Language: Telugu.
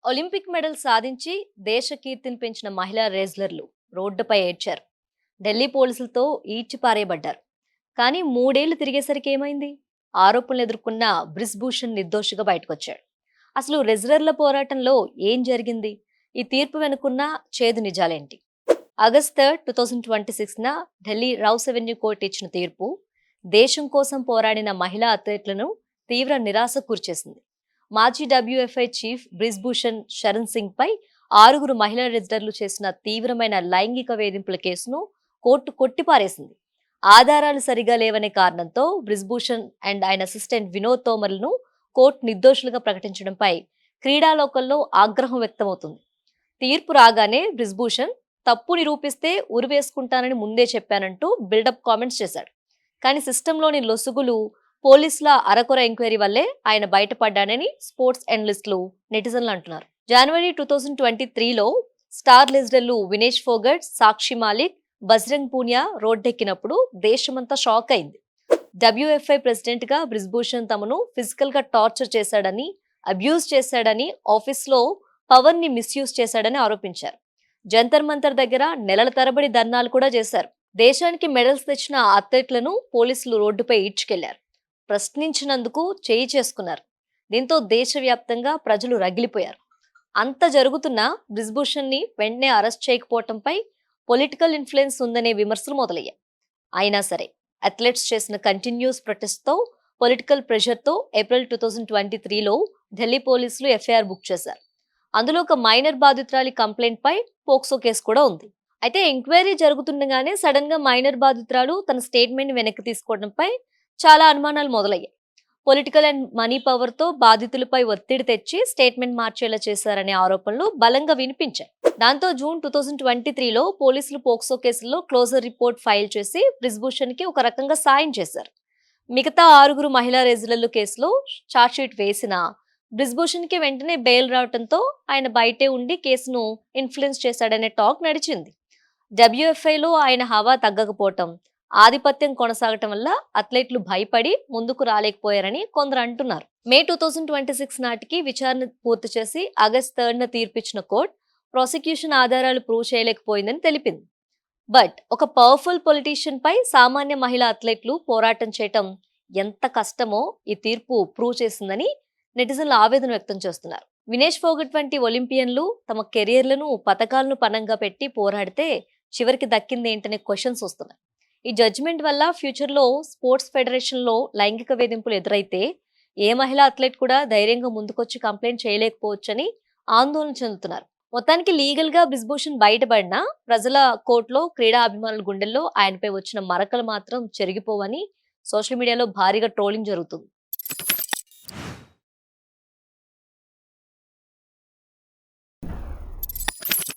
ఒలింపిక్ మెడల్ సాధించి దేశ కీర్తిని పెంచిన మహిళా రెజ్లర్లు రోడ్డుపై ఏడ్చారు. ఢిల్లీ పోలీసులతో ఈడ్చిపారేయబడ్డారు. కానీ మూడేళ్లు తిరిగేసరికి ఏమైంది? ఆరోపణలు ఎదుర్కొన్న బ్రిజ్భూషణ్ నిర్దోషిగా బయటకొచ్చాడు. అసలు రెజ్లర్ల పోరాటంలో ఏం జరిగింది? ఈ తీర్పు వెనుకున్న చేదు నిజాలేంటి? ఆగస్టు 2026న ఢిల్లీ రౌస్ అవెన్యూ కోర్టు ఇచ్చిన తీర్పు దేశం కోసం పోరాడిన మహిళా అథ్లెట్లను తీవ్ర నిరాశకు గురిచేసింది. మాజీ డబ్ల్యూఎఫ్ఐ చీఫ్ బ్రిజ్భూషణ్ శరణ్ సింగ్ పై 6 మహిళా రెజ్లర్లు చేసిన తీవ్రమైన లైంగిక వేధింపుల కేసును కోర్టు కొట్టిపారేసింది. ఆధారాలు సరిగా లేవనే కారణంతో బ్రిజ్భూషణ్ అండ్ ఆయన అసిస్టెంట్ వినోద్ తోమర్లను కోర్టు నిర్దోషులుగా ప్రకటించడంపై క్రీడాలోకంలో ఆగ్రహం వ్యక్తమవుతుంది. తీర్పు రాగానే బ్రిజ్భూషణ్ తప్పు నిరూపిస్తే ఉరివేసుకుంటానని ముందే చెప్పానంటూ బిల్డప్ కామెంట్స్ చేశాడు. కానీ సిస్టంలోని లొసుగులు, పోలీసుల అరకొర ఎంక్వైరీ వల్లే ఆయన బయటపడ్డానని స్పోర్ట్స్ అనలిస్టులు, నెటిజన్లు అంటున్నారు. జనవరి 2023లో స్టార్ రెజ్లర్లు వినేష్ ఫోగట్, సాక్షి మాలిక్, బజరంగ్ పూనియా రోడ్డెక్కినప్పుడు దేశమంతా షాక్ అయింది. డబ్ల్యూఎఫ్ఐ ప్రెసిడెంట్ గా బ్రిజ్భూషణ్ తమను ఫిజికల్ గా టార్చర్ చేశాడని, అబ్యూజ్ చేశాడని, ఆఫీస్ లో పవర్ ని మిస్యూజ్ చేశాడని ఆరోపించారు. జంతర్ మంతర్ దగ్గర నెలల తరబడి ధర్నాలు కూడా చేశారు. దేశానికి మెడల్స్ తెచ్చిన అథ్లెట్లను పోలీసులు రోడ్డుపై ఈడ్చుకెళ్లారు. ప్రశ్నించినందుకు చేయి చేసుకున్నారు. దీంతో దేశవ్యాప్తంగా ప్రజలు రగిలిపోయారు. అంత జరుగుతున్నా బ్రిజ్భూషణ్ ని వెంటనే అరెస్ట్ చేయకపోవటంపై పొలిటికల్ ఇన్ఫ్లుయెన్స్ ఉందనే విమర్శలు మొదలయ్యాయి. అయినా సరే అథ్లెట్స్ చేసిన కంటిన్యూస్ ప్రొటెస్ట్ తో, పొలిటికల్ ప్రెషర్ తో ఏప్రిల్ 2023లో ఢిల్లీ పోలీసులు ఎఫ్ఐఆర్ బుక్ చేశారు. అందులో ఒక మైనర్ బాధితురాలి కంప్లైంట్ పై పోక్సో కేసు కూడా ఉంది. అయితే ఎంక్వైరీ జరుగుతుండగానే సడన్ గా మైనర్ బాధితురాలు తన స్టేట్మెంట్ వెనక్కి తీసుకోవడంపై చాలా అనుమానాలు మొదలయ్యాయి. పొలిటికల్ అండ్ మనీ పవర్ తో బాధితులపై ఒత్తిడి తెచ్చి స్టేట్మెంట్ మార్చేలా చేశారనే ఆరోపణలు బలంగా వినిపించాయి. దాంతో జూన్ 2023లో పోలీసులు పోక్సో కేసులో క్లోజర్ రిపోర్ట్ ఫైల్ చేసి బ్రిజ్భూషణ్ కి ఒక రకంగా సాయం చేశారు. మిగతా 6 మహిళా రెజ్లర్ల కేసులో ఛార్జ్షీట్ వేసిన బ్రిజ్భూషణ్ కి వెంటనే బెయిల్ రావడంతో ఆయన బయటే ఉండి కేసును ఇన్ఫ్లుయెన్స్ చేశాడనే టాక్ నడిచింది. డబ్ల్యూఎఫ్ఐలో ఆయన హవా తగ్గకపోవటం, ఆధిపత్యం కొనసాగటం వల్ల అథ్లెట్లు భయపడి ముందుకు రాలేకపోయారని కొందరు అంటున్నారు. మే 2026 నాటికి విచారణ పూర్తి చేసి ఆగస్టు 3న తీర్పిచ్చిన కోర్టు ప్రాసిక్యూషన్ ఆధారాలు ప్రూవ్ చేయలేకపోయిందని తెలిపింది. బట్ ఒక పవర్ఫుల్ పొలిటీషియన్ పై సామాన్య మహిళా అథ్లెట్లు పోరాటం చేయటం ఎంత కష్టమో ఈ తీర్పు ప్రూవ్ చేసిందని నెటిజన్లు ఆవేదన వ్యక్తం చేస్తున్నారు. వినేష్ ఫోగట్ వంటి ఒలింపియన్లు తమ కెరియర్లను, పథకాలను పనంగా పెట్టి పోరాడితే చివరికి దక్కింది ఏంటనే క్వశ్చన్స్ వస్తున్నాయి. ఈ జడ్జిమెంట్ వల్ల ఫ్యూచర్ లో స్పోర్ట్స్ ఫెడరేషన్ లో లైంగిక వేధింపులు ఎదురైతే ఏ మహిళా అథ్లెట్ కూడా ధైర్యంగా ముందుకొచ్చి కంప్లైంట్ చేయలేకపోవచ్చని ఆందోళన చెందుతున్నారు. మొత్తానికి లీగల్ గా బ్రిజ్భూషణ్ బయటపడినా ప్రజల కోర్టులో, క్రీడా అభిమానుల గుండెల్లో ఆయనపై వచ్చిన మరకలు మాత్రం చెరిగిపోవని సోషల్ మీడియాలో భారీగా ట్రోలింగ్ జరుగుతుంది.